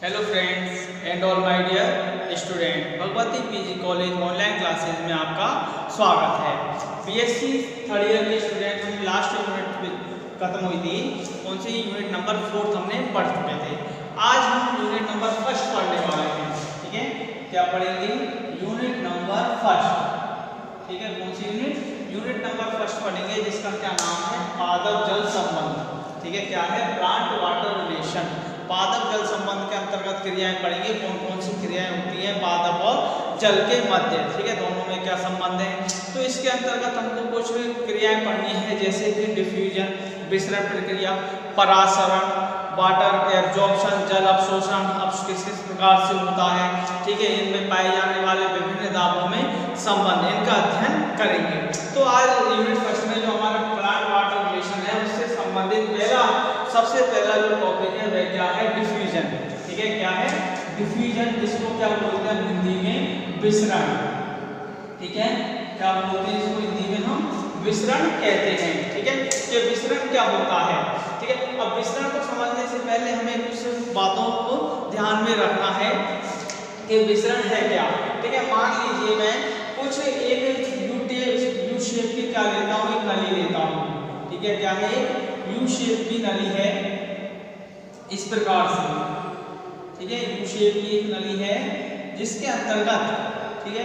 Hello friends and all my dear student, Bhagwati PG college online classes में आपका स्वागत है। बीएससी थर्ड ईयर के स्टूडेंट, हम लास्ट यूनिट खत्म हुई थी, कौन सी यूनिट नंबर 4 हमने पढ़ चुके थे। आज हम यूनिट नंबर 1 पढ़ने वाले हैं। ठीक है, क्या पढ़ेंगे? Unit number 1। ठीक है, कौन सी यूनिट? यूनिट नंबर 1 पढ़ेंगे, जिसका क्या नाम है? पादप जल संबंध। ठीक है, क्या है? Plant water relation. पादप जल संबंध के अंतर्गत क्रियाएं पढ़ेंगे। कौन कौन सी क्रियाएं होती हैं पादप और जल के मध्य? ठीक है, दोनों में क्या संबंध है? तो इसके अंतर्गत हमको कुछ क्रियाएं पढ़नी है, जैसे कि डिफ्यूजन विसरण प्रक्रिया, परासरण, वाटर एब्जॉर्प्शन जल अवशोषण किस किस प्रकार से होता है। ठीक है, इनमें पाए जाने वाले विभिन्न दाबों में संबंध, इनका अध्ययन करेंगे। तो आज यूनिट 1 में जो हमारा प्लांट वाटर रिलेशन है उससे संबंधित सबसे पहला जो टॉपिक है वह क्या है? डिफ्यूजन। ठीक है, क्या है? डिफ्यूजन, जिसको क्या बोलते हैं हिंदी में? विसरण। ठीक है, क्या बोलते हैं इसको हिंदी में? हम विसरण कहते हैं। ठीक है, ये विसरण क्या होता है? ठीक है, अब विसरण को समझने से पहले हमें कुछ बातों को ध्यान में रखना है कि विसरण है क्या। ठीक है, मान लीजिए मैं कुछ एक यू शेप की क्या लेता हूँ, एक नली लेता हूँ। ठीक है, क्या है? एक यू शेप की नली है, इस प्रकार से। ठीक है, यू शेप की एक नली है, जिसके अंतर्गत, ठीक है,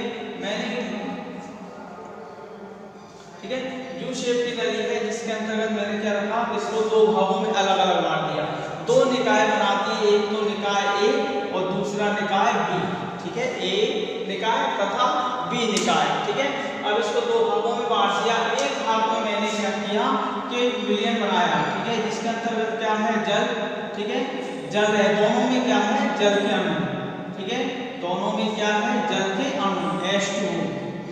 ठीक है, यू शेप की नली है, जिसके अंतर्गत मैंने क्या रखा? इसको दो भागों में अलग अलग बांट दिया। दो निकाय बनाती है, एक तो निकाय ए और दूसरा निकाय बी। ठीक है, ए निकाय तथा बी निकाय। ठीक है, अब इसको दो भागों में बांट दिया। एक भाग में मैंने क्या किया कि विलयन बनाया। ठीक है, जिसके अंतर्गत क्या है? जल। ठीक है, जल है, दोनों में क्या है? जल के अणु। ठीक है, दोनों में क्या है? जल के अणु, H2O।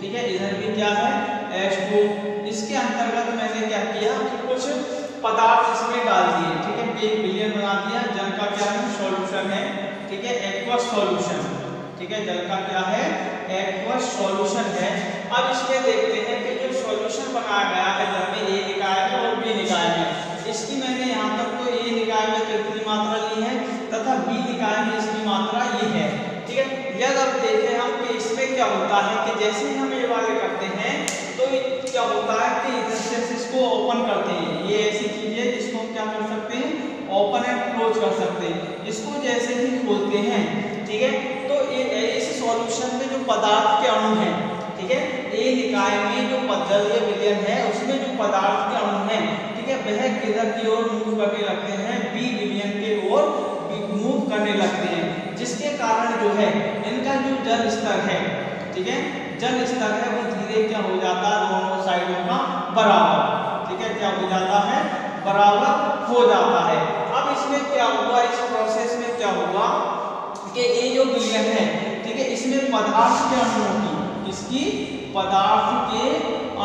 ठीक है, इधर भी क्या है? H2O। इसके अंतर्गत मैंने क्या किया कि कुछ पदार्थ इसमें डाल दिए। ठीक है, एक विलयन बना दिया। जल का क्या है? सॉल्यूशन है। ठीक है, एक्वस सॉल्यूशन। ठीक है, जल का क्या है? एक्वस सॉल्यूशन है। अब इसमें देखते हैं कि जो सॉल्यूशन बनाया गया है जल में, ए निकाय में और बी निकाय में, इसकी मैंने यहाँ तक तो ए निकाय में कितनी मात्रा ली है तथा बी निकाय में इसकी मात्रा ये है। ठीक है, यदि अब देखें हम कि इसमें क्या होता है कि जैसे ही हम ये वाले करते हैं तो क्या होता है कि इधर से इसको ओपन करते हैं। ये ऐसी चीज है जिसको हम क्या कर सकते हैं? ओपन एंड क्लोज कर सकते हैं। इसको जैसे ही खोलते हैं, ठीक है, तो इस सॉल्यूशन में जो पदार्थ के अणु हैं, ठीक है, ए निकाय में जो जलीय विलयन है उसमें जो पदार्थ के अणु हैं, ठीक है, वह किधर की ओर मूव करने लगते हैं? बी विलयन के ओर मूव करने लगते हैं, जिसके कारण जो है इनका जो जल स्तर है, ठीक है, जल स्तर है वो धीरे क्या हो जाता है? दोनों साइडों का बराबर। ठीक है, क्या हो जाता है? बराबर हो जाता है। अब इसमें क्या हुआ? इस प्रोसेस में क्या हुआ कि ये जो विलयन है, ठीक है, इसमें पदार्थ के अणुओं की, इसकी पदार्थ के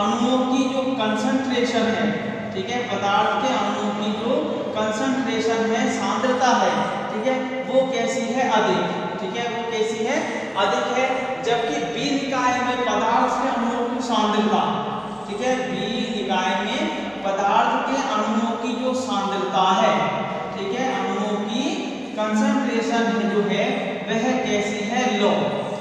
अणुओं की जो कंसंट्रेशन है, ठीक है, पदार्थ के अणुओं की जो कंसंट्रेशन है, सांद्रता है, ठीक है, वो कैसी है? अधिक। ठीक है, वो कैसी है? अधिक है। जबकि बी निकाय में पदार्थ के अणुओं की सांद्रता, ठीक है, बी निकाय में पदार्थ के अणुओं की जो सांद्रता है, ठीक है, अणुओं की कंसंट्रेशन जो है वह कैसी है? लो।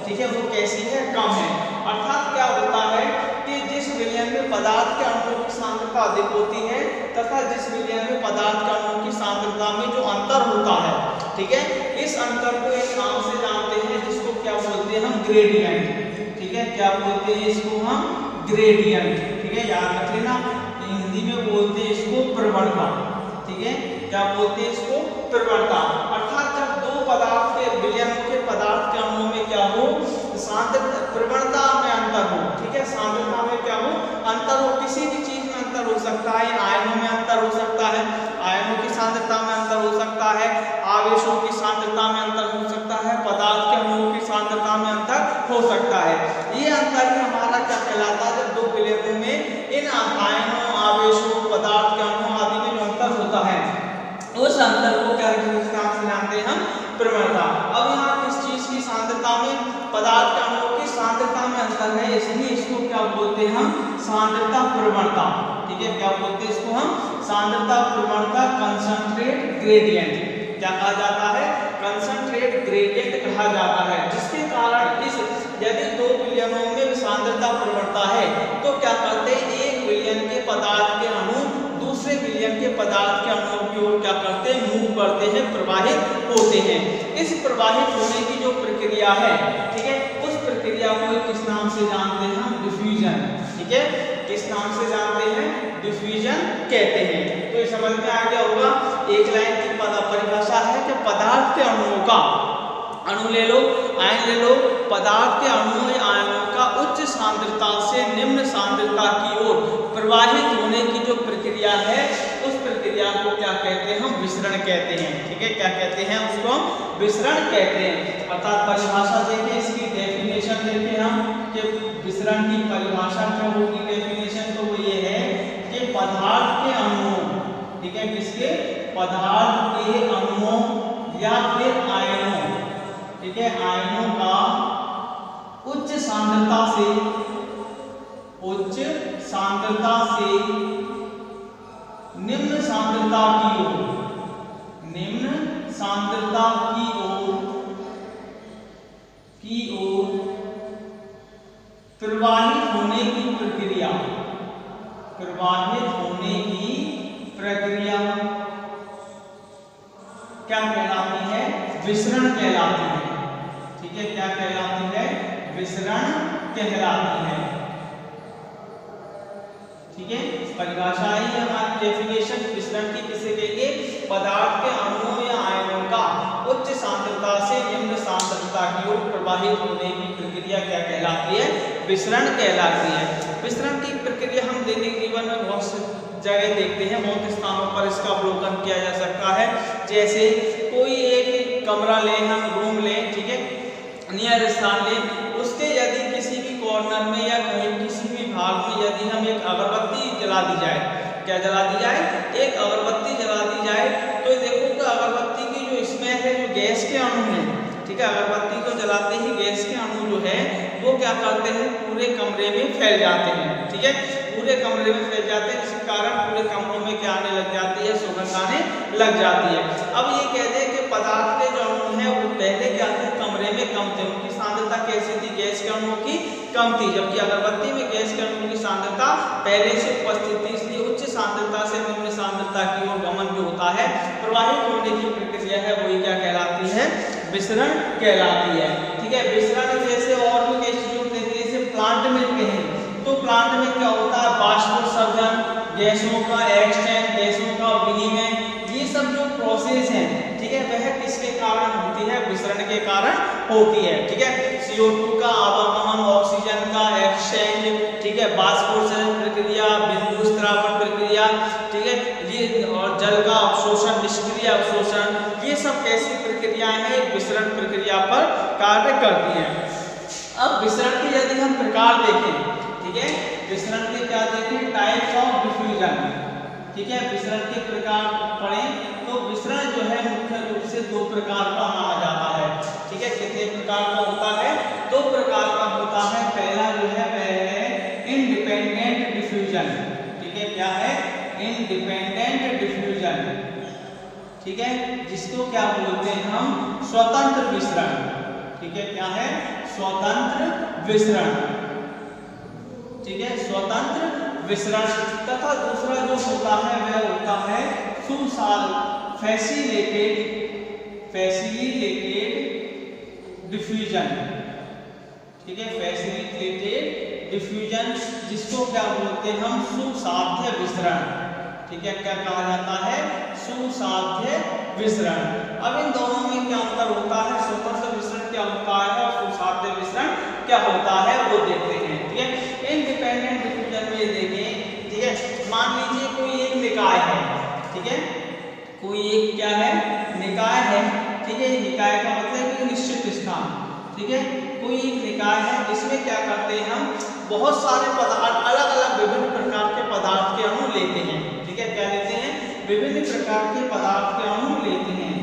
ठीक है, वो कैसी है? कम है। अर्थात क्या होता है कि जिस विलयन में पदार्थ के अणुओं की सांद्रता अधिक होती है तथा जिस विलयन में पदार्थ के अणुओं की सांद्रता में जो अंतर होता है, ठीक है, इस अंतर को एक नाम से जानते हैं जिसको क्या बोलते हैं? हम ग्रेडियंट। ठीक है, क्या बोलते हैं इसको? हम ग्रेडियंट। ठीक है, याद रख लेना, हिंदी में बोलते हैं इसको प्रवणता। ठीक है, क्या बोलते हैं इसको? प्रवणता। अर्थात जब दो पदार्थ के विलयनों के पदार्थ के अणुओं में क्या हो? प्रवणता में अंतर हो। ठीक है, सांद्रता में क्या हो? अंतर हो। किसी भी चीज में अंतर हो सकता है। आयनों में अंतर हो सकता है, आयनों की सांद्रता में अंतर हो सकता है, आवेशों की सांद्रता में अंतर हो सकता है, पदार्थ के अणुओं की सांद्रता में अंतर हो सकता है। ये अंतर ही हमारा क्या कहलाता है? जब दो विलयनों में इन आयनों, आवेशों, पदार्थ के अणुओं आदि में जो अंतर होता है, उस अंतर को क्या नाम से जानते हैं? हम प्रवणता। अब यहाँ किस चीज की सांद्रता में? पदार्थ के अणुओं की सांद्रता में अंतर है, इसलिए इसको क्या बोलते हैं? हम सांद्रता प्रवणता। ठीक है, क्या बोलते हैं इसको? हम सांद्रता प्रवणता, कंसंट्रेट ग्रेडियंट। क्या कहा जाता है? कंसंट्रेट ग्रेडियंट कहा जाता है, जिसके कारण इस यदि 2 विलयनों में सांद्रता परिवर्तन है तो क्या करते हैं, एक विलयन के पदार्थ के अणु दूसरे विलयन के पदार्थ के अणु की ओर क्या करते हैं, मूव करते हैं, प्रवाहित होते हैं। इस प्रवाहित होने की जो प्रक्रिया है, ठीक है, उस प्रक्रिया को किस नाम से जानते हैं, हम डिफ्यूजन, ठीक है, किस नाम से जानते हैं, डिफ्यूजन कहते हैं। तो ये समझ में आ गया होगा। एक लाइन की परिभाषा है कि पदार्थ के अणुओं का, अणु ले लो, आयन ले लो, पदार्थ के अणुओं या आयनों का उच्च सांद्रता से निम्न सांद्रता की ओर प्रवाहित होने की जो प्रक्रिया है, उस प्रक्रिया को क्या कहते हैं, हम विसरण कहते हैं, ठीक है, क्या कहते हैं, उसको हम विसरण कहते हैं। अर्थात परिभाषा देखें, इसकी डेफिनेशन देखें हम कि विसरण की परिभाषा क्या होगी, डेफिनेशन तो वो ये है कि पदार्थ के अणुओं, ठीक है, किसके, पदार्थ के अणुओं या फिर आयनों, ठीक है, आयनों का उच्च सांद्रता से निम्न सांद्रता की ओर, निम्न सांद्रता की ओर प्रवाहित होने की प्रक्रिया, प्रवाहित होने की प्रक्रिया क्या कहलाती है, विसरण कहलाती है, ठीक है, क्या कहलाती है, विसरण कहलाती है, ठीक है। परिभाषा आई है हमारी डेफिनेशन विसरण की, किसे कहेंगे, पदार्थ के अणुओं या आयनों का उच्च सांद्रता से निम्न सांद्रता की ओर प्रवाहित होने की प्रक्रिया क्या कहलाती है, विसरण कहलाती है। विसरण की प्रक्रिया हम दैनिक जीवन में बहुत जगह देखते हैं, बहुत स्थानों पर इसका अवलोकन किया जा सकता है। जैसे कोई एक कमरा ले, हम रूम लें, ठीक है, नियर स्थान ले, उसके यदि किसी भी कॉर्नर में या कहीं किसी भी भाग में यदि हम एक अगरबत्ती जला दी जाए, क्या जला दी जाए, एक अगरबत्ती जला दी जाए, तो देखो कि अगरबत्ती की जो स्मेल है, जो गैस के अणु हैं, ठीक है, अगरबत्ती को जलाते ही गैस के अणु जो है वो क्या करते हैं, पूरे कमरे में फैल जाते हैं, ठीक है, पूरे कमरे में फैल जाते हैं, जिसके कारण पूरे कमरों में क्या आने लग जाती है, सुगंध आने लग जाती है। अब ये कह दें कि पदार्थ के जो अणु हैं वो पहले क्या थे, कमरे में कम थे, उनकी सांद्रता कैसी थी, गैस के अणुओं की कम थी, जबकि अगरबत्ती में गैस के अणुओं की सांद्रता पहले से उपस्थित थी, इसलिए उच्च सांद्रता से निम्न सांद्रता की ओर गमन जो होता है, प्रवाहित होने की प्रक्रिया है, वही क्या कहलाती है, विसरण कहलाती है, ठीक है। विसरण जैसे और भी कई चीजों में जैसे प्लांट में कहें तो प्लांट में क्या होता है, बाष्पोत्सर्जन, गैसों का एक्सचेंज, गैसों का विनिमय, ये सब जो प्रोसेस है, ठीक है, वह किसके कारण होती है, विसरण के कारण होती है, ठीक है। CO2 का आवागमन, ऑक्सीजन का एक्सचेंज, ठीक है, बाष्पोत्सर्जन प्रक्रिया, बिंदु स्त्रावण प्रक्रिया, ठीक है, ये और जल का अवशोषण, निष्क्रिय अवशोषण, ये सब कैसी प्रक्रियाएं हैं, विसरण प्रक्रिया पर कार्य करती हैं। अब विसरण के यदि हम प्रकार देखें, ठीक है, विसरण के क्या देखें, टाइप्स ऑफ डिफ्यूजन, ठीक है, विसरण के प्रकार पढ़ें तो विसरण जो है मुख्य रूप से 2 प्रकार का माना जाता है, ठीक है, कितने प्रकार का होता है, 2 प्रकार का होता है। पहला जो है वह है इंडिपेंडेंट डिफ्यूजन, ठीक है, क्या है, इंडिपेंडेंट डिफ्यूजन, ठीक है, जिसको क्या बोलते हैं हम, स्वतंत्र विसरण, ठीक है, क्या है, स्वतंत्र विसरण, ठीक है, स्वतंत्र विसरण। तथा दूसरा जो होता है वह होता है फैसिलिटेटेड डिफ्यूजन, ठीक है, फैसिलिटेटेड डिफ्यूजन, जिसको क्या बोलते हैं हम, सुसाध्य विसरण, ठीक है, क्या कहा जाता है, सुसाध्य विसरण। अब इन दोनों में क्या अंतर होता है, स्वतंत्र विसरण क्या होता है और सुसाध्य विसरण क्या होता है, वो देखते हैं, ठीक है। इंडिपेंडेंट डिफ्यूजन में देखें, ठीक है, मान लीजिए कोई एक निकाय है, ठीक है, कोई एक क्या है, निकाय है, ठीक है, निकाय का मतलब एक निश्चित स्थान, ठीक है, कोई एक निकाय है, इसमें क्या करते हैं हम, बहुत सारे पदार्थ, अलग अलग विभिन्न प्रकार के पदार्थ के अणु लेते हैं, ठीक है, क्या लेते हैं, विभिन्न प्रकार के पदार्थ के अणु लेते हैं,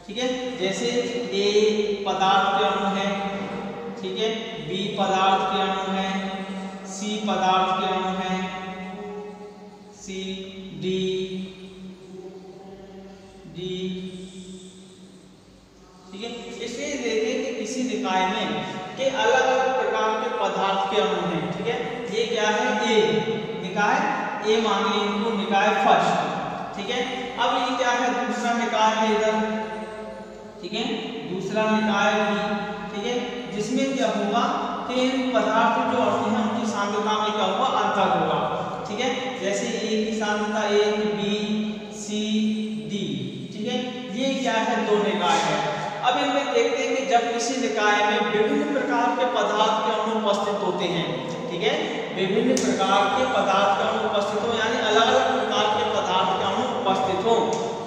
ठीक है, जैसे A पदार्थ के अणु है, ठीक है, B पदार्थ के अणु है, C पदार्थ के अणु है, C, D इसलिए देखें कि किसी निकाय में के अलग अलग प्रकार के पदार्थ के अणु हैं, ठीक है। ये क्या है, ए निकाय, ए मानिए इनको निकाय फर्स्ट, ठीक है। अब ये क्या है, दूसरा निकाय है इधर, ठीक है, दूसरा निकाय भी, ठीक है, जिसमें क्या होगा कि इन पदार्थ जो अणु हैं उनकी सांद्रता में क्या होगा, अंतर होगा, ठीक है। जैसे ए की सांद्रता ए, बी, सी, डी, ठीक है। ये क्या है, दो निकाय है। अब इनमें देखते हैं कि जब किसी निकाय में विभिन्न प्रकार के पदार्थ के अणु उपस्थित होते हैं, ठीक है, विभिन्न प्रकार के पदार्थ के अणु उपस्थित हो, यानी अलग अलग प्रकार के पदार्थ के अणु उपस्थित हो,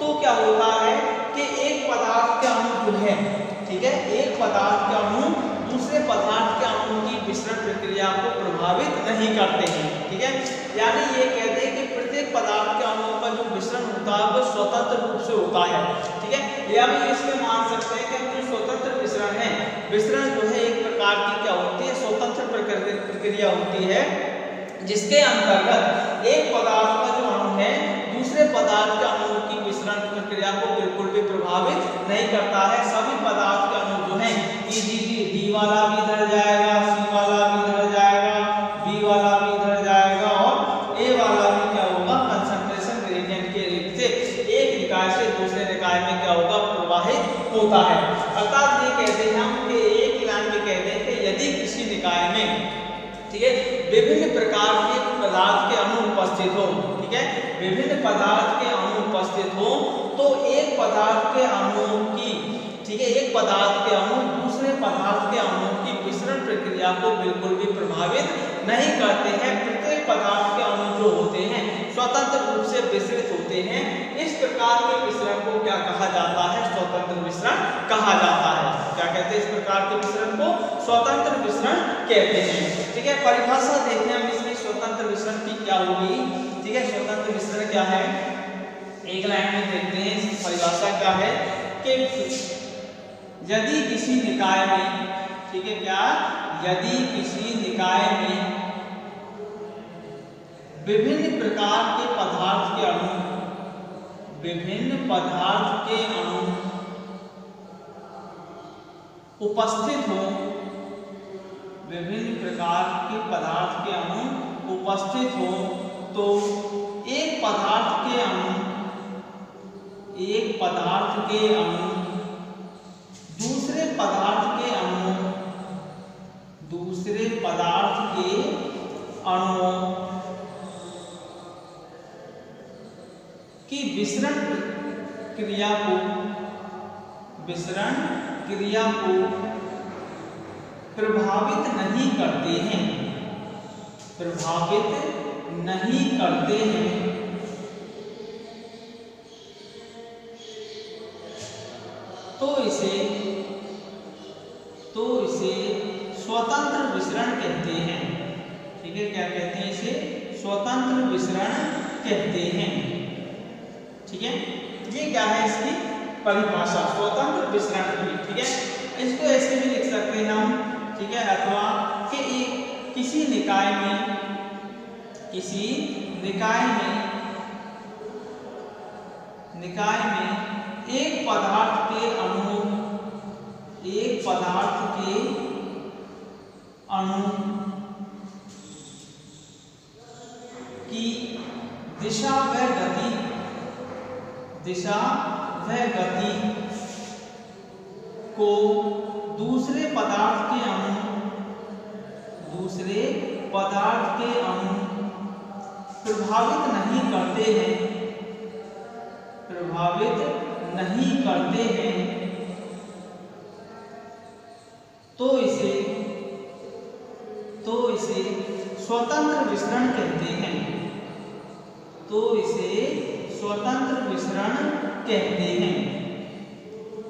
तो क्या होता है कि एक पदार्थ के अणु जो है, ठीक है, एक पदार्थ के अणु दूसरे पदार्थ के अणु की विसरण प्रक्रिया को प्रभावित नहीं करते हैं, ठीक है। यानी ये कहते हैं कि प्रत्येक पदार्थ के अणुओं का जो विसरण होता है वो स्वतंत्र रूप से होता है, ठीक है। या भी इसमें मान सकते हैं कि जो स्वतंत्र विसरण है, विसरण जो है एक प्रकार की क्या होती है, स्वतंत्र प्रक्रिया होती है, जिसके अंतर्गत एक पदार्थ का जो अणु है दूसरे पदार्थ के अणुओं की विसरण प्रक्रिया को बिल्कुल भी प्रभावित नहीं करता है। सभी पदार्थ के अणु जो हैं इजीली डी वाला भी इधर जाएगा, सी वाला भी इधर जाएगा, बी वाला भी इधर जाएगा और ए वाला भी क्या होगा, कंसंट्रेशन ग्रेडियंट के रीत से एक निकाय से दूसरे निकाय में क्या होगा, प्रवाहित होता है। अर्थात ये कहते हैं हम कि एक लाइन में कहते हैं कि यदि किसी निकाय में, ठीक है, विभिन्न प्रकार के पदार्थ के अणु उपस्थित हो, ठीक है, विभिन्न पदार्थ के अणु उपस्थित हो, तो एक पदार्थ के अणु की, ठीक है, एक पदार्थ के अणु दूसरे पदार्थ के अणु की विसरण प्रक्रिया को बिल्कुल भी प्रभावित नहीं करते हैं। प्रत्येक पदार्थ के अणु जो होते हैं स्वतंत्र रूप से विसरित होते हैं। इस प्रकार के विसरण को क्या कहा जाता है, स्वतंत्र विसरण कहा जाता है। क्या कहते हैं, इस प्रकार के विसरण को स्वतंत्र विसरण कहते हैं, ठीक है। परिभाषा देखते हैं हम इसमें स्वतंत्र विसरण की क्या होगी, ठीक है। स्वतंत्र विसरण क्या है, एक लाइन में देखते हैं परिभाषा क्या है कि यदि किसी निकाय में, ठीक है, क्या, यदि किसी निकाय में विभिन्न प्रकार के पदार्थ के अणु, विभिन्न पदार्थ के अणु उपस्थित हो, विभिन्न प्रकार के पदार्थ के अणु उपस्थित हो, तो एक पदार्थ के अणु, एक पदार्थ के अणु दूसरे पदार्थ के अणु, दूसरे पदार्थ के अणुओं की विसरण क्रिया को, विसरण क्रिया को प्रभावित नहीं करते हैं, प्रभावित नहीं करते हैं, तो इसे स्वतंत्र विसरण कहते हैं, ठीक है। क्या कहते हैं, इसे स्वतंत्र विसरण कहते हैं, ठीक है। ये क्या है, इसकी परिभाषा स्वतंत्र विसरण की, ठीक है। इसको ऐसे भी लिख सकते हैं हम, ठीक है, अथवा कि किसी निकाय में, किसी निकाय में एक पदार्थ के अणु, एक पदार्थ के अणु की दिशा व गति, दिशा व गति को दूसरे पदार्थ के अणु, दूसरे पदार्थ के अणु प्रभावित नहीं करते हैं, प्रभावित नहीं करते हैं, तो इसे स्वतंत्र विसरण कहते हैं, तो इसे स्वतंत्र विसरण कहते हैं,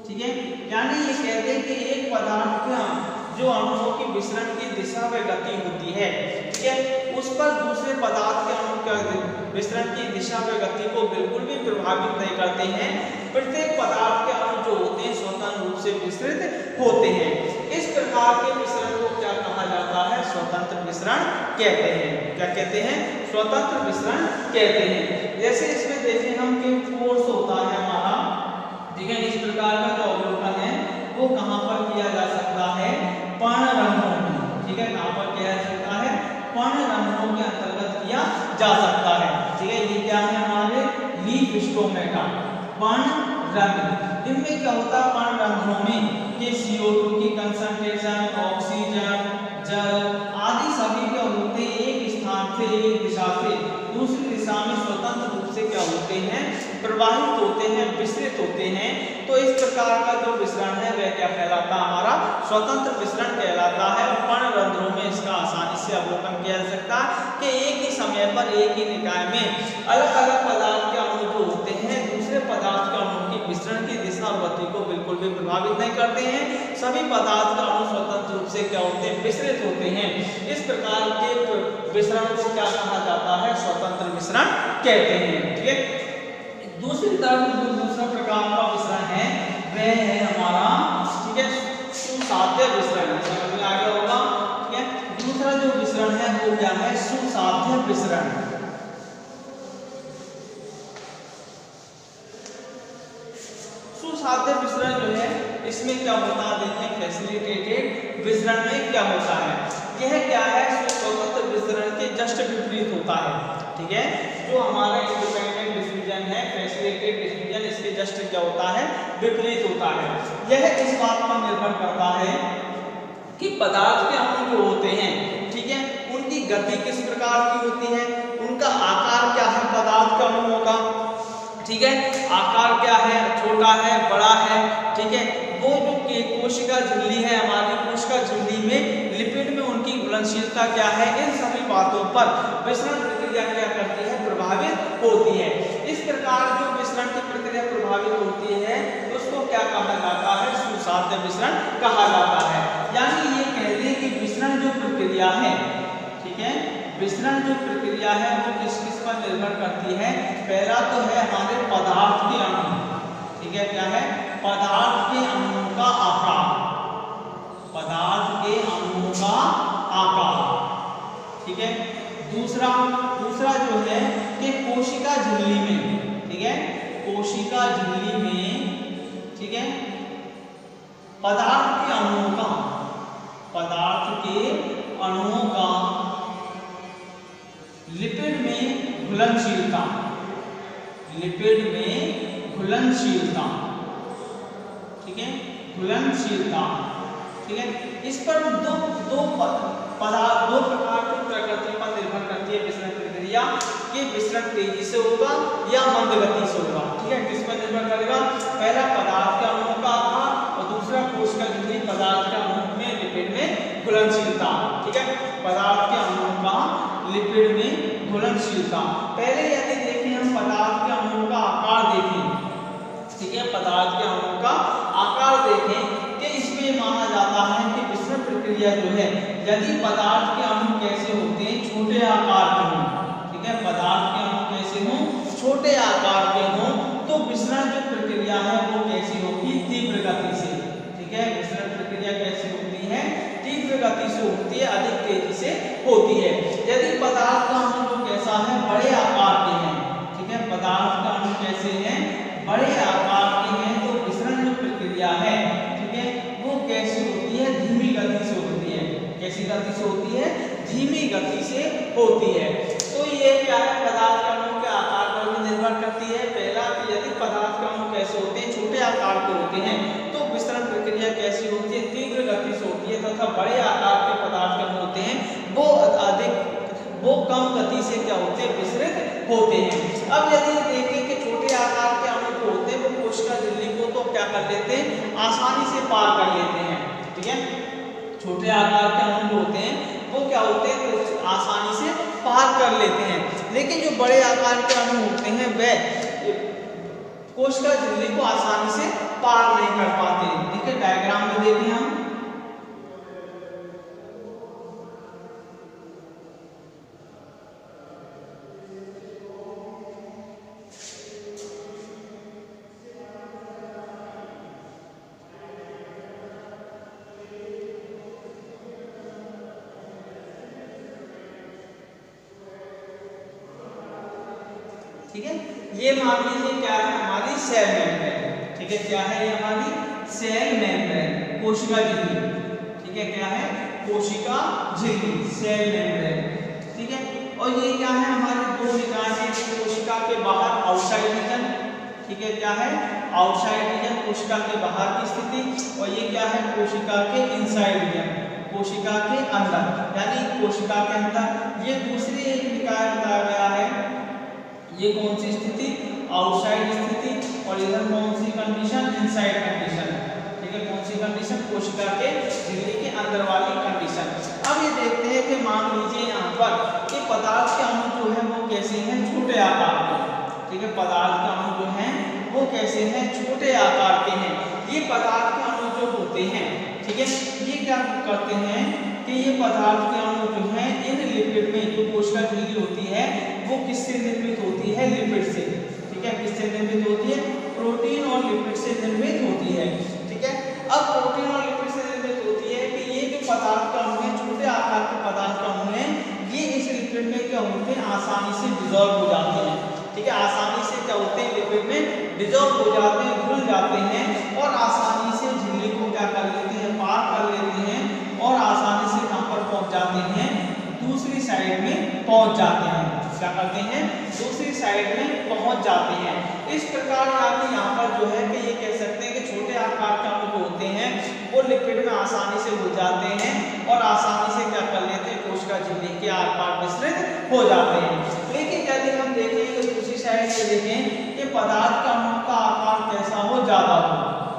ठीक है। यानी ये कहते हैं कि एक पदार्थ का जो अणुओं की विसरण की दिशा व गति होती है, ठीक है, उस पर दूसरे पदार्थ के अणु का विसरण की दिशा व गति को बिल्कुल भी प्रभावित नहीं करते हैं। प्रत्येक पदार्थ के अणु जो होते हैं स्वतंत्र रूप से विसरित होते हैं। इस प्रकार के विसरण को क्या कहा जाता है, स्वतंत्र विसरण कहते हैं। क्या कहते हैं, स्वतंत्र विसरण कहते हैं। जैसे इसमें देखें हम कि फोर्स होता है हमारा, ठीक है, इस प्रकार का जो अवलोकन है वो कहाँ पर किया जा सकता है? पर्णरंध्रों में। ठीक है, कहाँ पर किया जा सकता है? पर्णरंध्रों के अंतर्गत किया जा सकता है। ठीक है, ये क्या है हमारे लीफ स्टोमेटा, पर्णरंध्र। इनमें क्या होता है पर्णरंध्रों में कि CO2 की कंसंट्रेशन, ऑक्सीजन, जल आदि सभी क्या होते हैं एक स्थान से एक दिशा से दूसरी दिशा में स्वतंत्र रूप से क्या होते हैं? प्रवाहित होते हैं, विसरित होते हैं। तो इस प्रकार का जो विसरण है वह क्या कहलाता है? हमारा स्वतंत्र विसरण कहलाता है। और पर्णरंध्रों में इसका आसानी से अवलोकन किया जा सकता है कि एक ही समय पर एक ही निकाय में अलग अलग पदार्थ के अणु जो होते हैं दूसरे पदार्थ के अणु की विसरण की दिशा और गति को बिल्कुल भी प्रभावित नहीं करते हैं। सभी पदार्थ के अणु स्वतंत्र रूप से क्या होते हैं? विसरित होते हैं। इस प्रकार के विसरण को क्या कहा जाता है? स्वतंत्र विसरण कहते हैं। ठीक है, दूसरी तरफ जो दूसरा प्रकार का विसरण है वह है हमारा, ठीक है, सुसाध्य विसरण। समझ में आ गया होगा। ठीक है, दूसरा जो विसरण है वो क्या है? सुसाध्य विसरण। सुसाध्य विसरण जो है इसमें क्या होता है? देखें, फैसिलिटेटेड विसरण में क्या होता है? यह क्या है? स्वतंत्र विसरण के जस्ट विपरीत होता है। ठीक है, जो हमारा इंडिपेंडेंट डिफ्यूजन है, फैसिलिटेटेड डिफ्यूजन, इसके जस्ट क्या होता है? विपरीत होता है। यह इस बात पर निर्भर करता है कि पदार्थ के अणु जो होते हैं, ठीक है, उनकी गति किस प्रकार की होती है, उनका आकार क्या है पदार्थ के अणुओं का। ठीक है, आकार क्या है? छोटा है, बड़ा है। ठीक है, वो जो कोशिका झिल्ली है हमारी, कोशिका झिल्ली में लिपिड में उनकी घुलनशीलता क्या है, इन सभी बातों पर विसरण प्रक्रिया क्या करती है? प्रभावित होती है। इस प्रकार जो विसरण की प्रक्रिया प्रभावित होती है उसको क्या कहा जाता है? सुसाध्य विसरण कहा जाता है। यानी ये कह दें कि विसरण जो प्रक्रिया है, ठीक है, विसरण जो प्रक्रिया है वो किस किस पर निर्भर करती है? पहला तो है हमारे पदार्थ के अणु। ठीक है, क्या है? पदार्थ के अणुओं का आकार, पदार्थ के अणुओं का आकार। ठीक है, दूसरा जो है कि कोशिका झिल्ली में, ठीक है, कोशिका झिल्ली में, ठीक है, पदार्थ के अणुओं का, पदार्थ के अणुओं का लिपिड में घुलनशीलता, लिपिड में घुलनशीलता। ठीक है, घुलनशीलता। ठीक है, इस पर दो प्रकार की प्रकृति पर निर्भर करती है विसरण प्रक्रिया कि विसरण तेजी से होगा या मंद गति से होगा। ठीक है, किस पर निर्भर करेगा? पहला पदार्थ के अणुओं का आकार और दूसरा कोशिका झिल्ली पदार्थ के अणुओं में लिपिड में घुलनशीलता। ठीक है, पदार्थ के अणुओं का लिपिड में घुलनशीलता। पहले यदि देखें हम पदार्थ के अणुओं का आकार देखें, ठीक है, पदार्थ के अणुओं का आकार देखें कि इसमें माना जाता है कि विसरण प्रक्रिया जो है यदि पदार्थ के अणु कैसे होते हैं? छोटे आकार के हों। ठीक है, पदार्थ के अणु कैसे हों? छोटे आकार के हों, तो विसरण जो प्रक्रिया है वो कैसी होगी? तीव्र गति से। ठीक है, विसरण प्रक्रिया कैसी होती है? तीव्र गति से होती है, अधिक तेजी से होती है। यदि पदार्थ का अणु कैसा है? बड़े आकार के हैं। ठीक है, पदार्थ का अणु कैसे हैं? बड़े आकार के हैं, तो विसरण जो प्रक्रिया है, ठीक है, वो कैसी होती है? धीमी गति से होती है। कैसी गति से होती है? धीमी गति से होती है। तो ये क्या है? पदार्थ के अणु के आकार पर भी निर्भर करती है। पहला, यदि पदार्थ के अणु कैसे होते हैं? छोटे आकार के होते हैं, तो विसरण प्रक्रिया कैसी होती है? तीव्र गति से होती है। तथा बड़े आकार के पदार्थ के अणु होते हैं वो कम गति से क्या होते हैं? विसरित होते हैं। अब यदि देखें कि छोटे आकार के अणु जो होते हैं वो कोशिका झिल्ली को तो क्या कर लेते हैं? आसानी से पार कर लेते हैं। ठीक है, छोटे आकार के अणु जो होते हैं वो क्या होते हैं? तो आसानी से पार कर लेते हैं। लेकिन जो बड़े आकार के अणु होते हैं वह कोशिका झिल्ली को आसानी से पार नहीं कर पाते। ठीक है, डायग्राम में देखें हम, ठीक है, ये मान लीजिए क्या है? हमारी सेल मेम्ब्रेन। ठीक है, क्या है ये? हमारी सेल मेम्ब्रेन। कोशिका झिल्ली, ठीक है, क्या है, कोशिका झिल्ली, सेल मेम्ब्रेन, ठीक है। और ये क्या है, हमारे दो निकाय हैं, कोशिका के बाहर आउटसाइड रीजन, ठीक है, क्या है, आउटसाइड रीजन, कोशिका के बाहर की स्थिति, और ये क्या है, कोशिका के इनसाइड रीजन, कोशिका के अंदर, यानी कोशिका के अंदर। ये दूसरी एक निकाय बताया गया है, ये कौन सी स्थिति, आउटसाइड स्थिति, और इधर कौन सी कंडीशन, इनसाइड कंडीशन, ठीक है, कौन सी कंडीशन, कोशिका के झिल्ली के अंदर वाली कंडीशन। अब ये देखते हैं कि मान लीजिए यहाँ पर कि पदार्थ के अणु जो है वो कैसे हैं, छोटे आकार के, ठीक है, पदार्थ के अणु जो हैं वो कैसे हैं, छोटे आकार के हैं। ये पदार्थ के अणु जो होते हैं, ठीक है, ये क्या करते हैं कि ये पदार्थ के अणु जो हैं इन लिपिड में, जो कोशिका झिल्ली होती है वो किससे निर्मित होती है, लिपिड से, ठीक है, किससे निर्मित होती है, प्रोटीन और लिपिड से निर्मित होती है, ठीक है। अब प्रोटीन और लिपिड से निर्मित होती है कि ये जो पदार्थ का अणु है, छोटे आकार के पदार्थ का अणु है, ये इस लिपिड में क्या होते हैं, आसानी से डिसॉल्व हो जाते हैं, ठीक है, आसानी से क्या होते हैं, लिपिड में डिसॉल्व हो जाते हैं, घुल जाते हैं, और आसानी से झिल्ली को क्या कर लेते हैं, पार कर लेते हैं, और आसानी से कहां पर पहुंच जाते हैं, दूसरी साइड में पहुंच जाते हैं, क्या करते हैं, दूसरी साइड में पहुंच जाते हैं। इस प्रकार आप यहाँ पर जो है कि ये कह सकते हैं कि छोटे आकार के अणु जो होते हैं वो लिपिड में आसानी से घुल जाते हैं, और आसानी से क्या कर लेते हैं, कोशिका झिल्ली के आर पार विस्तृत हो जाते हैं। लेकिन यदि हम देखें तो दूसरी साइड से देखें कि पदार्थ के अणु का आकार कैसा हो, ज्यादा हो,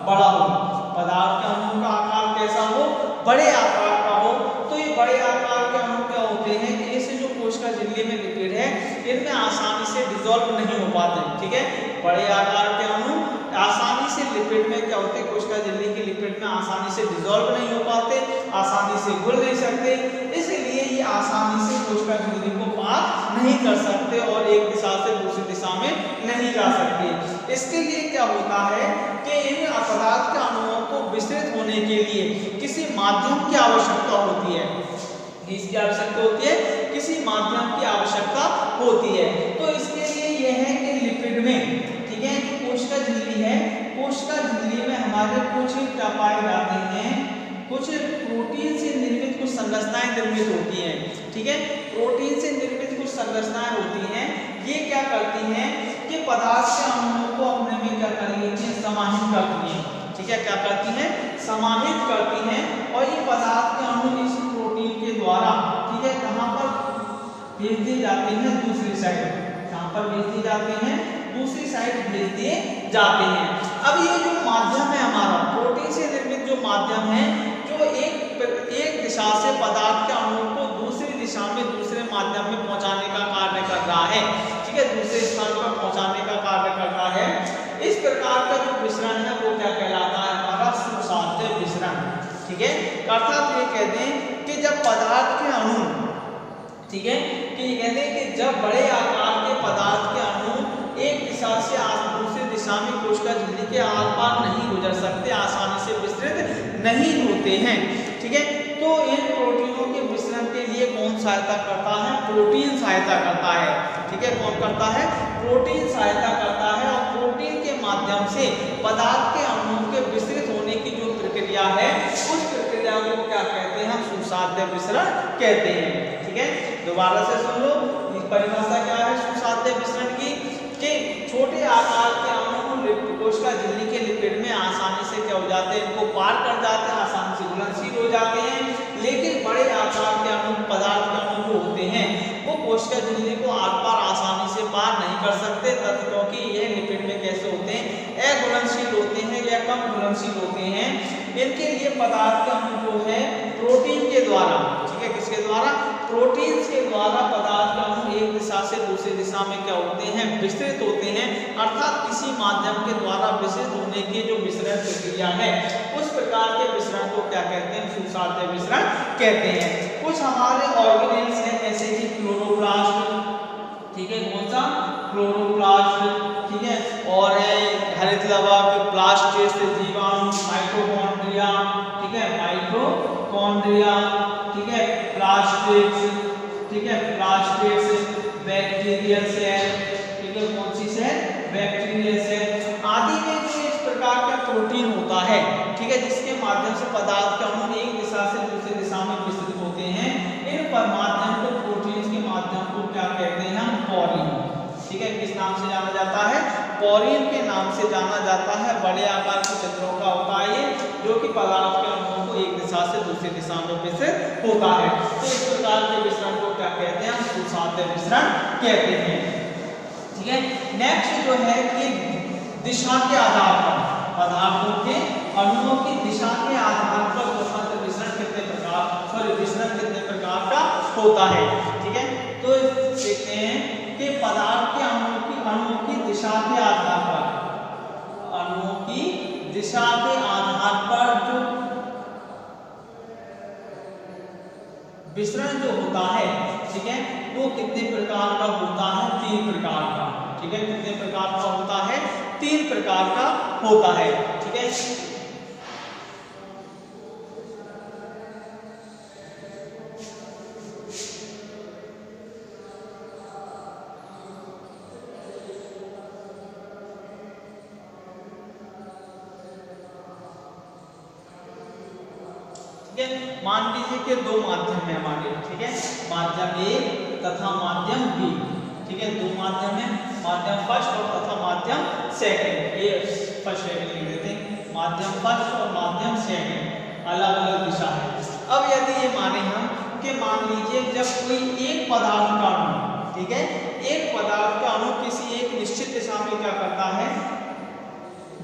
बड़ा हो, पदार्थ के अणु का आकार कैसा हो, बड़े आकार का हो, तो ये बड़े आकार के अणु क्या होते हैं कि इस जो कोशिका झिल्ली में लिपिड है इनमें आसानी से डिसॉल्व नहीं हो पाते, ठीक है, बड़े आकार के अणु आसानी से लिपिड में क्या होते हैं, कोशिका झिल्ली के लिपिड में आसानी से डिसॉल्व नहीं हो पाते, आसानी से घुल नहीं सकते, इसलिए ये आसानी से कोशिका झिल्ली को पार नहीं कर सकते और एक दिशा से दूसरी दिशा में नहीं जा सकते। इसके लिए क्या होता है कि इन पदार्थ के अणुओं को विस्तृत होने के लिए किसी माध्यम की आवश्यकता होती है, किसकी आवश्यकता होती है, किसी माध्यम की आवश्यकता होती है। तो इसके लिए यह है कि लिपिड में, ठीक है, जो कोशिका झिल्ली है, कोशिका झिल्ली में हमारे कुछ क्या पाए जाते हैं, कुछ प्रोटीन से निर्मित कुछ संरचनाएं निर्मित होती हैं, ठीक है, प्रोटीन से निर्मित कुछ संरचनाएं होती हैं। ये क्या करती हैं कि पदार्थ के अणुओं को अपने में क्या कर लेती हैं, समाहित करती हैं, ठीक है, क्या करती हैं, समाहित करती हैं, और ये पदार्थ के अणु इस प्रोटीन के द्वारा, ठीक है, कहां पर भेज दिए जाते हैं, दूसरी साइड, कहां पर भेज दिए जाते हैं, दूसरी साइड भेज दिए जाते हैं। अब ये जो माध्यम है हमारा, प्रोटीन से निर्मित जो माध्यम है, जो एक दिशा से पदार्थ के अणुओं को दूसरी दिशा में, दूसरे माध्यम में पहुंचाने का कार्य कर रहा है, ठीक है, दूसरे स्थान पर पहुंचाने का कार्य कर रहा है। इस प्रकार का जो मिश्रण है वो क्या कहलाता है, हमारा सुसाध्य मिश्रण, ठीक है। अर्थात ये कहते हैं कि जब पदार्थ के अणु, ठीक है, कि ये कहते हैं कि जब बड़े आकार के पदार्थ के अणु एक दिशा से दूसरी दिशा में कोशिका झिल्ली के आर पार नहीं गुजर सकते, आसानी से विस्तृत नहीं होते हैं, ठीक है, तो इन प्रोटीनों के मिश्रण के लिए कौन सहायता करता है, प्रोटीन सहायता करता है, ठीक है, कौन करता है, प्रोटीन सहायता करता है, और प्रोटीन के माध्यम से पदार्थ के अणुओं के विस्तृत होने की जो प्रक्रिया है, उस प्रक्रिया को क्या कहते हैं, हम सुसाध्य मिश्रण कहते हैं, ठीक है। दोबारा से सुन लो, परिभाषा क्या है सुसाध्य मिश्रण की, कि छोटे आकार के अणु कोशिका झिल्ली के लिपिड में आसानी से क्या हो जाते हैं, इनको पार कर जाते हैं, आसानी से घुलनशील हो जाते हैं, लेकिन बड़े आकार के अणु, पदार्थ के अणु जो होते हैं वो कोशिका झिल्ली को आर पार आसानी से पार नहीं कर सकते, क्योंकि ये लिपिड में कैसे होते हैं, अघुलनशील होते हैं या कम घुलनशील होते हैं। इनके लिए पदार्थ के अणु जो है प्रोटीन के द्वारा, ठीक है, किसके द्वारा, प्रोटीन के द्वारा पदार्थ के अणु एक दिशा से दूसरी दिशा में क्या होते हैं, विस्तृत होते हैं, अर्थात किसी माध्यम के द्वारा विस्तृत होने की जो मिश्रण प्रक्रिया है, उस प्रकार के मिश्रण को क्या कहते हैं, सुसाध्य मिश्रण कहते हैं। कुछ हमारे ऑर्गेनेल्स हैं जैसे कि क्लोरोप्लास्ट, ठीक है, कौन सा, क्लोरोप्लास्ट, ठीक है, और है हरित लवक, प्लास्टिस्ट, जीवाणु, माइटोकॉन्ड्रिया, ठीक है, माइटोकॉन्ड्रिया, ठीक है, प्लास्टिड्स, ठीक है, प्लास्टिड्स, बैक्टीरियल सेल, ठीक है, कौन सी सेल, बैक्टीरियल सेल आदि में जो इस प्रकार का प्रोटीन होता है, ठीक है, जिसके माध्यम से नाम से जाना जाता है? पोरीन के नाम से जाना जाता है। बड़े आकार के छिद्रों का होता है ये, जो कि पदार्थ के अणुओं को एक दिशा से दूसरी दिशा में विसरित होता है। तो इस प्रकार के विसरण को क्या कहते हैं? हम सुसाध्य विसरण कहते हैं। ठीक है, नेक्स्ट जो है कि दिशा के आधार पर पदार्थों के अणुओं की दिशा के आधार पर सुसाध्य विसरण कितने प्रकार का होता है? ठीक है, तो देखते हैं कि पदार्थ के अणुओं की दिशा के आधार पर जो विसरण जो होता है, ठीक है, वो कितने प्रकार का होता है? 3 प्रकार का। ठीक है, कितने प्रकार का होता है? 3 प्रकार का होता है। ठीक है, मान लीजिए कि 2 माध्यम है हमारे। ठीक है, माध्यम ए तथा माध्यम बी। ठीक है, 2 माध्यम है, माध्यम फर्स्ट और तथा माध्यम सेकंड। ए फर्स्ट सेकंड लिख देते हैं, माध्यम फर्स्ट और माध्यम सेकंड अलग अलग दिशा है। अब यदि ये माने हम कि मान लीजिए जब कोई एक पदार्थ का अणु, ठीक है, एक पदार्थ का अणु किसी एक निश्चित दिशा में क्या करता है?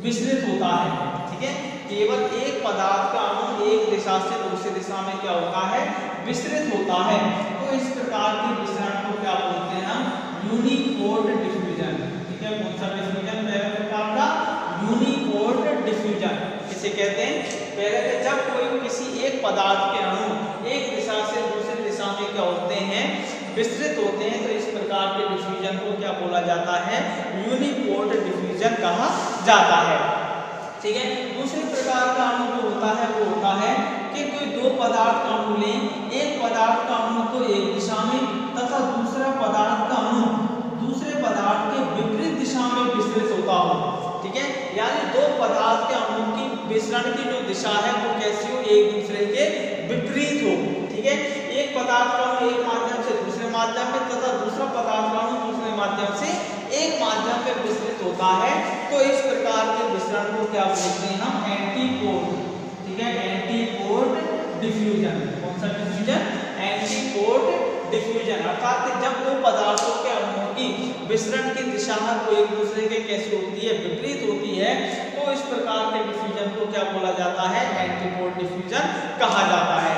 विसरित होता है। ठीक है, केवल एक पदार्थ का अणु एक दिशा से दूसरी दिशा में क्या होता है? विसरित होता है। तो इस प्रकार के विसरण को क्या बोलते हैं हम? Uniport diffusion. ठीक है, कौन सा डिफ्यूजन? पहले प्रकार का यूनिपोर्ट डिफ्यूजन। इसे कहते हैं पहले जब कोई किसी एक पदार्थ के अणु एक दिशा से दूसरी दिशा में क्या होते हैं? विस्तृत होते हैं। तो इस प्रकार के डिफ्यूजन को क्या बोला जाता है? यूनिपोर्ट डिफ्यूजन कहा जाता है। ठीक है, दूसरे प्रकार का अणु जो होता है वो होता है कि कोई 2 पदार्थ का अणु लें, एक पदार्थ का अणु तो एक दिशा में तथा दूसरा पदार्थ का अणु दूसरे पदार्थ के विपरीत दिशा में विसरित होता हो। ठीक है, यानी 2 पदार्थ के अणु की विसरण की जो दिशा है वो कैसी हो? एक दूसरे के विपरीत हो। ठीक है, एक पदार्थ का अणु एक माध्यम से दूसरे माध्यम में तथा दूसरा पदार्थ का अणु दूसरे माध्यम से एक माध्यम में विसरित होता है। तो इस प्रकार के विसरण को क्या बोलते हैं हम? एंटीपोर्ट। ठीक है, एंटीपोर्ट डिफ्यूजन। कौन सा डिफ्यूजन? Antiport diffusion. अर्थात जब 2 पदार्थों के अणुओं की विसरण की दिशा वो एक दूसरे के कैसी होती है? विपरीत होती है। तो इस प्रकार के डिफ्यूजन को क्या बोला जाता है? एंटीपोर्ट डिफ्यूजन कहा जाता है।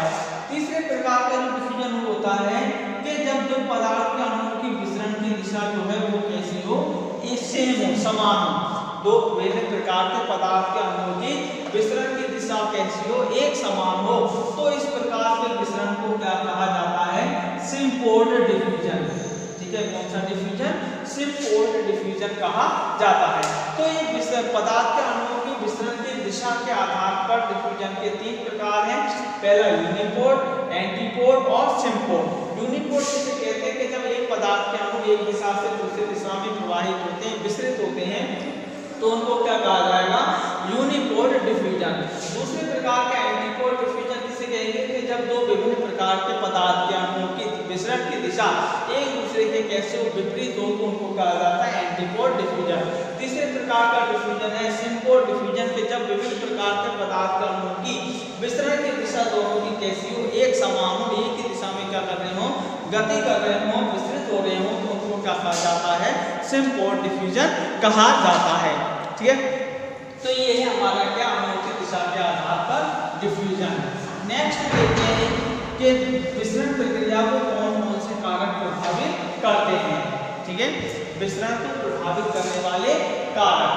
तीसरे प्रकार का जो डिफ्यूजन होता है कि जब 2 पदार्थ के अणुओं की विसरण की दिशा जो है वो कैसी हो? सेम हो, समान हो। 2 विभिन्न प्रकार के पदार्थ के अणुओं की विसरण की दिशा कैसी हो? एक समान हो। तो इस प्रकार के विसरण को क्या कहा जाता है? Symport diffusion. ठीक है, कौन सा डिफ्यूजन? सिम्पोर्ट डिफ्यूजन कहा जाता है। तो ये पदार्थ के अणुओं की विसरण की दिशा के आधार पर डिफ्यूजन के 3 प्रकार हैं। पहला यूनिपोर्ट, एंटीपोर्ट और सिम्पोर्ट। यूनिपोर्ट जिसे कहते हैं कि जब एक पदार्थ के अणु एक दिशा से दूसरी दिशा में प्रवाहित होते हैं, विसरित होते हैं, तो उनको क्या कहा जाएगा? Uniport diffusion. दूसरे प्रकार का एंटीपोर्ट डिफ्यूजन किसे कहेंगे कि जब 2 विभिन्न प्रकार के पदार्थ के अणुओं की विसरण की दिशा एक दूसरे के कैसे विपरीत हो तो उनको कहा जाता है एंटीपोर्ट डिफ्यूजन। तीसरे प्रकार का डिफ्यूजन है सिम्पोर्ट डिफ्यूजन के जब विभिन्न प्रकार के पदार्थ के अणुओं की विसरण की दिशा दोनों की कैसी हो? एक समान हो, एक ही दिशा में क्या कर रहे हो? गति कर रहे हो, विसरित हो रहे हो, तो उनको क्या कहा जाता है? सिम्पोर्ट डिफ्यूजन कहा जाता है। ठीक है, तो ये है हमारा क्या? अणुओं की दिशा के आधार पर डिफ्यूजन। नेक्स्ट देखते हैं कि विसरण प्रक्रिया को कौन कौन से कारक प्रभावित करते हैं। ठीक है, विसरण को प्रभावित करने वाले कारक।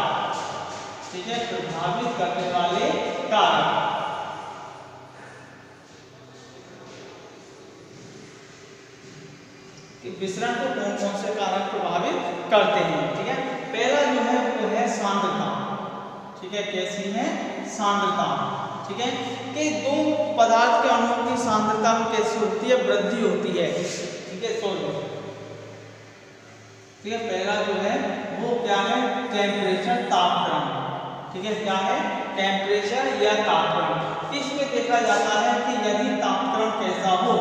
ठीक है, प्रभावित करने वाले कारक। विसरण को कौन कौन से कारक प्रभावित करते हैं? ठीक है, पहला जो है वो है सांद्रता। ठीक है, कैसी है? सांद्रता। ठीक है, कि 2 पदार्थ के अणुओं की सांद्रता में कैसी होती है? वृद्धि होती है। ठीक है, ठीक है, पहला जो है वो क्या है? टेम्परेचर, तापक्रम। ठीक है, क्या है? टेम्परेचर या तापक्रम। इसमें देखा जाता है कि यदि तापक्रम कैसा हो?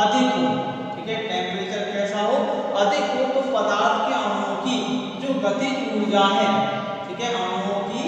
अधिक हो। ठीक है, टेम्परेचर कैसा हो? अधिक हो तो पदार्थ के अणुओं की जो गतिज ऊर्जा है, ठीक है, अणुओं की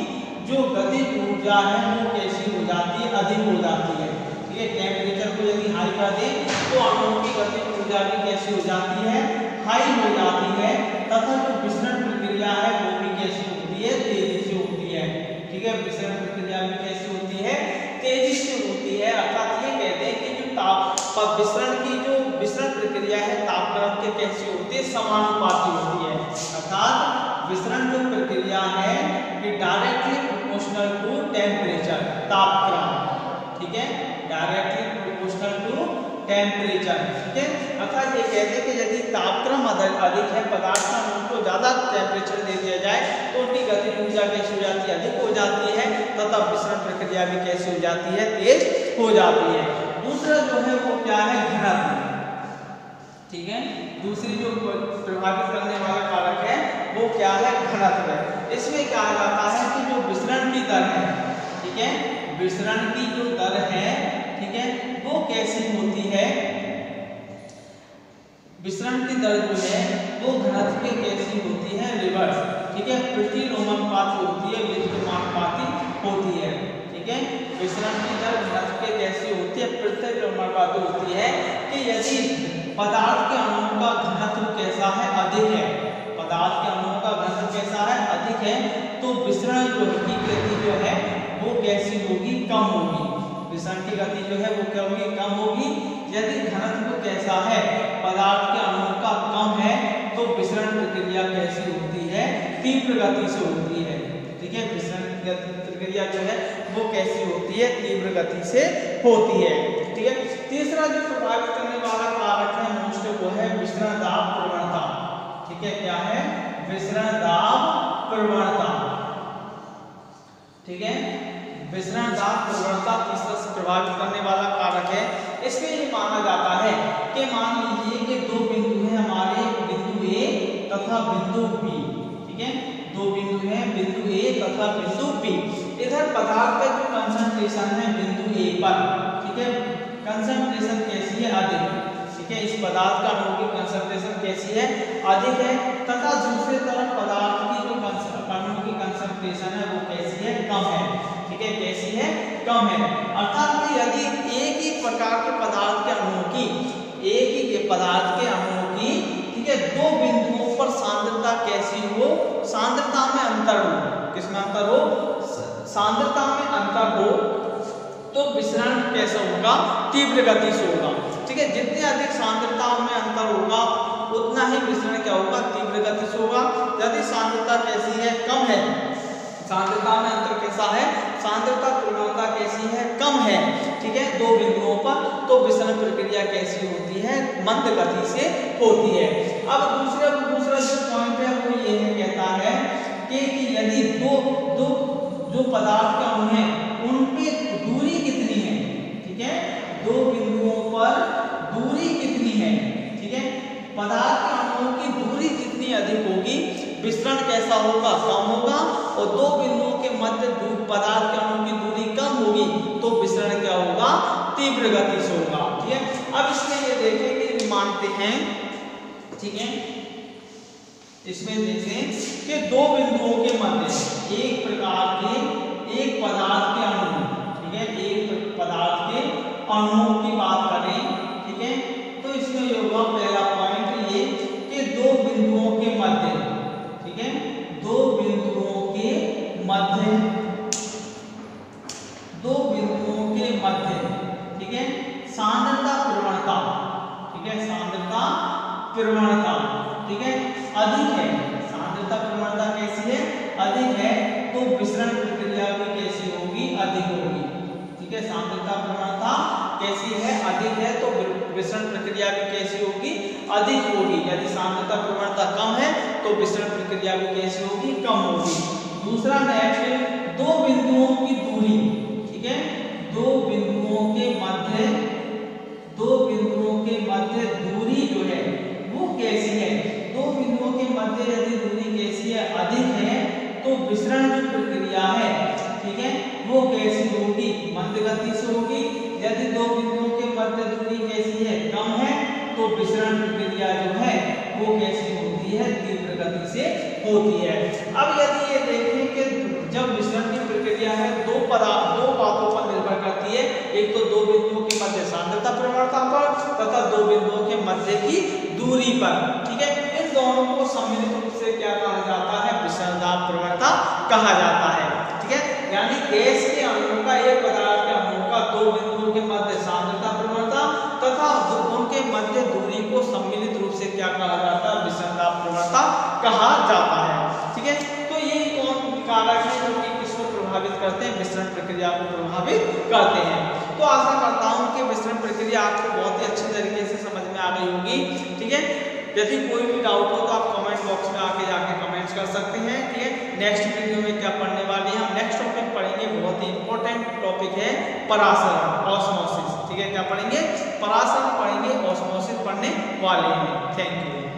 जो गतिज ऊर्जा है वो कैसी हो जाती है, अधिक हो जाती है, ठीक है। टेम्परेचर को यदि हाई कर दें तो अणुओं की गतिज ऊर्जा भी कैसी हो जाती है, हाई हो जाती है, तथा जो विसरण प्रक्रिया है वो भी कैसी होती है, तेजी से होती है, ठीक है। विसरण प्रक्रिया भी कैसी होती है, तेजी से होती है। अर्थात ये कहते हैं कि जो विसरण की जो विसरण प्रक्रिया है तापक्रम के कैसी होती है, समानुपाती होती है। अर्थात विसरण जो प्रक्रिया है ये डायरेक्टली प्रोपोर्शनल टू टेम्परेचर, तापक्रम, ठीक है, डायरेक्टली प्रोपोर्शनल टू टेम्परेचर, ठीक है। अर्थात ये कहते हैं कि यदि तापक्रम अधिक है, पदार्थ का उनको ज्यादा टेम्परेचर दे दिया जाए तो उनकी गतिज ऊर्जा कैसी हो जाती है, अधिक हो जाती है, तथा विसरण प्रक्रिया भी कैसी हो जाती है, तेज हो जाती है। दूसरा जो है वो क्या है, घनत्व, ठीक है। दूसरी जो प्रभावित करने वाला कारक है वो क्या है, घनत्व है। इसमें कहा जाता है कि जो विसरण की दर है, ठीक है, विसरण की जो दर है, ठीक है, वो कैसी होती है, विसरण की दर जो है वो घनत्व की कैसी होती है, रिवर्स, ठीक है, प्रतिलोमानुपाती होती है, व्युत्क्रमानुपाती होती है, ठीक है। विसरण की दर घनत्व के कैसी होती है, प्रतिलोमानुपाती होती है कि यदि पदार्थ के अणुओं का घनत्व कैसा है, अधिक है, पदार्थ के अणुओं का घनत्व कैसा है, अधिक है, तो विसरण जो की गति जो है वो कैसी होगी, कम होगी। विसरण की गति जो है वो क्या होगी, कम होगी। यदि घनत्व कैसा है, पदार्थ के अणुओं का कम है, तो विसरण प्रक्रिया कैसी होती है, तीव्र गति से होती है, ठीक है। विसरण प्रक्रिया जो है वो कैसी होती है, तीव्र गति से होती है, ठीक है। तीसरा जो प्रभावित करने वाला कारक है मोस्ट, वो है विसरण दाब प्रवणता, ठीक है। क्या है, विसरण दाब प्रवणता, ठीक है। विसरण दाब प्रवणता तीसरा से प्रभावित करने वाला कारक है। इसमें ये माना जाता है कि मान लीजिए कि दो बिंदु हैं हमारे, बिंदु ए तथा बिंदु बी, ठीक है, दो बिंदु हैं, बिंदु ए तथा बिंदु बी। इधर पदार्थ का जो कंसंट्रेशन है बिंदु ए पर, ठीक है, कंसंट्रेशन कैसी है, अधिक, ठीक है, इस पदार्थ का अणु की कंसंट्रेशन कैसी है, अधिक है, तथा दूसरी तरफ पदार्थ की जो अणु की कंसंट्रेशन है वो कैसी है, कम है, ठीक है, कैसी है, कम है। अर्थात कि यदि एक ही प्रकार के पदार्थ के अणुओं की, एक ही के पदार्थ के अणुओं की, ठीक है, दो बिंदुओं पर सांद्रता कैसी हो, सांद्रता में अंतर हो, किसमें अंतर हो, सांद्रता में अंतर हो, तो विसरण कैसा होगा, तीव्र गति से होगा, ठीक है। जितनी अधिक सांद्रता में अंतर होगा उतना ही विसरण क्या होगा, तीव्र गति से होगा। यदि सांद्रता कैसी है, कम है, सांद्रता में अंतर कैसा है, सांद्रता प्रवणता कैसी है, कम है, ठीक है, दो बिंदुओं पर, तो विसरण प्रक्रिया कैसी होती है, मंद गति से होती है। अब दूसरा जो पॉइंट है वो ये है, कहता है कि यदि दो जो पदार्थ के अणु हैं उन पे दूरी कितनी है, ठीक है, दो बिंदुओं पर दूरी कितनी है, ठीक है, पदार्थ के अणुओं की दूरी जितनी अधिक होगी विसरण कैसा होगा, कम होगा, और दो बिंदुओं के मध्य पदार्थ के अणुओं की दूरी कम होगी तो विसरण क्या होगा, तीव्र गति से होगा, ठीक है। अब इसमें ये देखें कि मानते हैं, ठीक है, इसमें देखें कि दो बिंदुओं के मध्य एक प्रकार के, एक पदार्थ के अणु, ठीक है, एक पदार्थ के अणुओं की बात करें, ठीक है, तो इसमें ये होगा पहला पॉइंट ये कि दो बिंदुओं के मध्य, ठीक है, दो बिंदुओं के मध्य, दो बिंदुओं के मध्य, ठीक है, सांद्रता प्रवणता, ठीक है, सांद्रता प्रवणता, ठीक है, अधिक है, सांद्रता प्रवणता कैसी है, अधिक है, तो विसरण प्रक्रिया भी कैसी होगी, अधिक होगी, ठीक है, सांद्रता प्रवणता कैसी है, अधिक है, तो विसरण प्रक्रिया भी कैसी होगी, अधिक होगी। यदि सांद्रता प्रवणता कम है तो विसरण प्रक्रिया भी कैसी होगी, कम होगी। दूसरा नेक्स्ट, दो बिंदुओं की दूरी, ठीक है, दो बिंदुओं के मध्य, दो बिंदुओं के मध्य दूरी जो है वो कैसी है, दो बिंदुओं के मध्य यदि दूरी कैसी है, अधिक है, तो विसरण जो प्रक्रिया है, ठीक है, वो कैसी होगी, मंद गति से होगी। यदि दो बिंदुओं के मध्य दूरी कैसी है, कम है, तो विसरण प्रक्रिया जो है वो कैसी होती होती है, तीव्र गति से होती है। अब यदि ये देखें कि जब विसरण की प्रक्रिया है दो बातों पर निर्भर करती है, एक तो दो बिंदुओं के मध्य सांद्रता प्रवणता पर तथा दो बिंदुओं के मध्य की दूरी पर, ठीक है। इन दोनों को सम्मिलित रूप से क्या कहा जाता है, विसरण दाब प्रवणता कहा जाता है, ठीक है। यानी गैस के अणुओं का, एक पदार्थ के अणुओं का दो बिंदुओं के मध्य सांद्रता प्रवणता तथा उनके मध्य दूरी को सम्मिलित रूप से क्या कहा जाता है, विसरण दाब प्रवणता कहा जाता है, ठीक है। तो ये कौन कारक है जो कि किसको प्रभावित करते हैं, विसरण प्रक्रिया को प्रभावित करते हैं। तो आशा करता हूं कि विसरण प्रक्रिया आपको बहुत ही अच्छी तरीके से समझ में आ गई होगी, ठीक है। यदि कोई भी डाउट हो तो आप कमेंट बॉक्स में आके जाके कमेंट्स कर सकते हैं, ठीक है। नेक्स्ट वीडियो में क्या पढ़ने वाले हैं, हम नेक्स्ट टॉपिक पढ़ेंगे, बहुत ही इंपॉर्टेंट टॉपिक है परासरण, ऑस्मोसिस, ठीक है। क्या पढ़ेंगे, परासरण पढ़ेंगे, ऑस्मोसिस पढ़ने वाले हैं। Thank you.